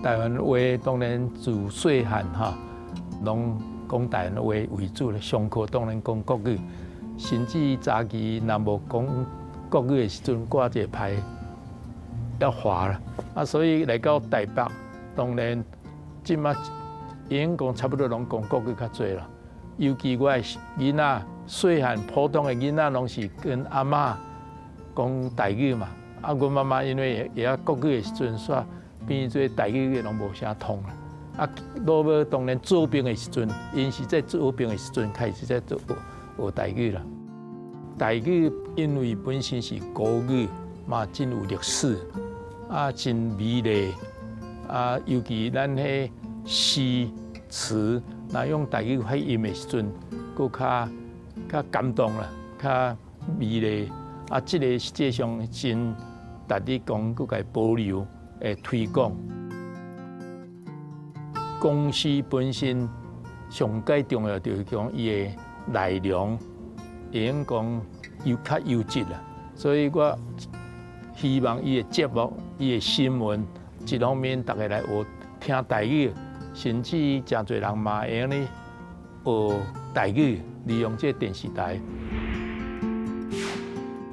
台湾话当然自细汉拢讲台湾话为主咧，上课当然讲国语，甚至早期若无讲国语的时阵，挂一个牌要划啦。所以来到台北，当然即马已经讲差不多拢讲国语较侪啦。尤其我的囡仔细汉普通的囡仔，拢是跟阿嬷讲台语嘛。阮妈妈因为会晓国语的时阵，煞变做台语拢无啥通啦。老母当然做兵的时阵，因是在做兵的时阵开始在学台语啦。台语因为本身是古语，嘛真有历史，真美丽，尤其咱迄诗词，若用台语发音的时阵，佫较感动啦，较美丽。这个实际上真值得讲，佫甲保留、推广。公司本身上介重要就是讲伊的内容，会用讲较优质啦。所以我希望伊的节目、伊的新闻，一方面大家来学听台语，甚至真侪人嘛会用咧学台语，利用这电视台。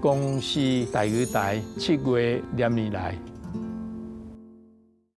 公司台语台7月连年来